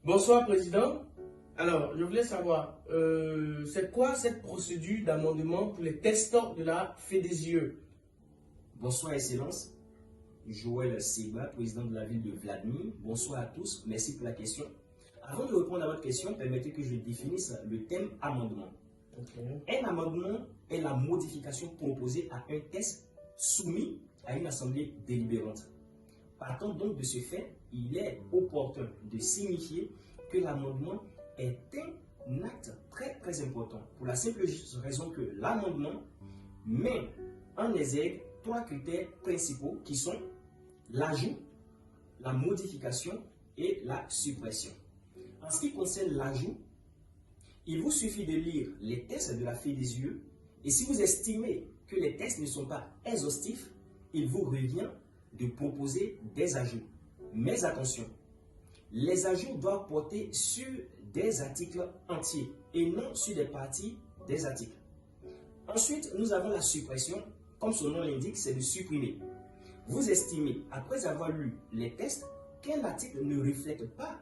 Bonsoir, Président. Alors, je voulais savoir, c'est quoi cette procédure d'amendement pour les tests de la FEDESIE? Bonsoir, Excellence. Joël Seba, président de la ville de Vladimir. Bonsoir à tous. Merci pour la question. Avant de répondre à votre question, permettez que je définisse le thème amendement. Un amendement est la modification proposée à un test soumis à une assemblée délibérante. Partant donc de ce fait, il est opportun de signifier que l'amendement est un acte très important pour la simple raison que l'amendement met en exergue trois critères principaux qui sont l'ajout, la modification et la suppression. En ce qui concerne l'ajout, il vous suffit de lire les tests de la FEDESIE et si vous estimez que les tests ne sont pas exhaustifs, il vous revient de proposer des ajouts. Mais attention, les ajouts doivent porter sur des articles entiers et non sur des parties des articles. Ensuite, nous avons la suppression. Comme son nom l'indique, c'est de supprimer. Vous estimez, après avoir lu les tests, qu'un article ne reflète pas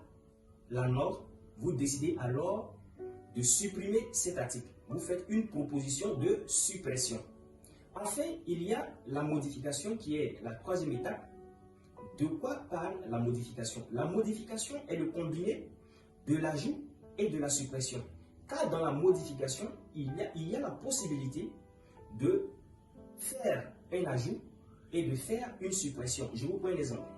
la norme, vous décidez alors de supprimer cet article. Vous faites une proposition de suppression. Enfin, il y a la modification qui est la troisième étape. De quoi parle la modification? La modification est le combiné de l'ajout et de la suppression. Car dans la modification, il y a la possibilité de faire un ajout et de faire une suppression. Je vous prends un exemple.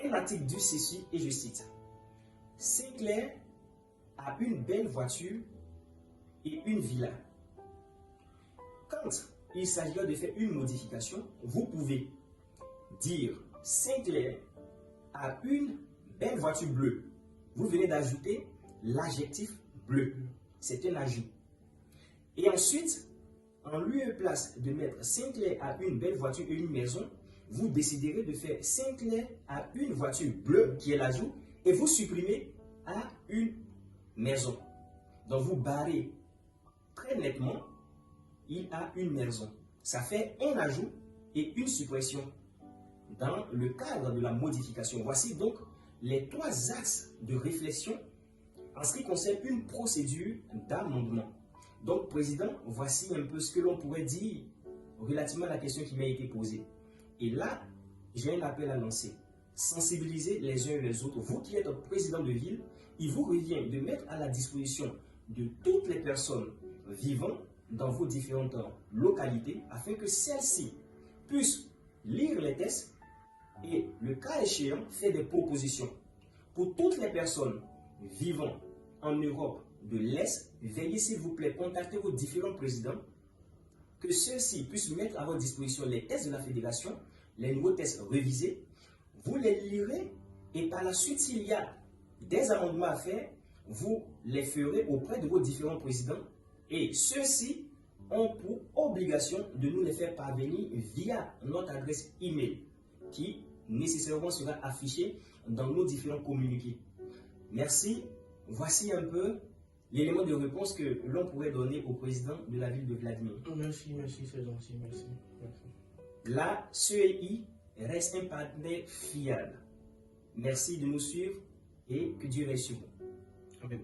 Un article dit ceci et je cite: Sinclair a une belle voiture et une villa. Quand il s'agira de faire une modification, vous pouvez dire Sinclair a une belle voiture bleue. Vous venez d'ajouter l'adjectif bleu. C'est un ajout. Et ensuite, en lieu et place de mettre Sinclair a une belle voiture et une maison, vous déciderez de faire Sinclair a une voiture bleue, qui est l'ajout, et vous supprimez à une maison. Donc vous barrez très nettement, il a une maison. Ça fait un ajout et une suppression dans le cadre de la modification. Voici donc les trois axes de réflexion en ce qui concerne une procédure d'amendement. Donc, Président, voici un peu ce que l'on pourrait dire relativement à la question qui m'a été posée. Et là, j'ai un appel à lancer. Sensibiliser les uns et les autres. Vous qui êtes président de ville, il vous revient de mettre à la disposition de toutes les personnes vivant dans vos différentes localités afin que celles-ci puissent lire les tests et, le cas échéant, faire des propositions. Pour toutes les personnes vivant en Europe de l'Est, veuillez s'il vous plaît contacter vos différents présidents, que ceux-ci puissent mettre à votre disposition les tests de la fédération, les nouveaux tests révisés. Vous les lirez et par la suite, s'il y a des amendements à faire, vous les ferez auprès de vos différents présidents et ceux-ci ont pour obligation de nous les faire parvenir via notre adresse email qui nécessairement sera affichée dans nos différents communiqués. Merci. Voici un peu l'élément de réponse que l'on pourrait donner au président de la ville de Vladimir. Merci, c'est gentil, merci. La CEI reste un partenaire fiable. Merci de nous suivre et que Dieu reste sur vous. Amen.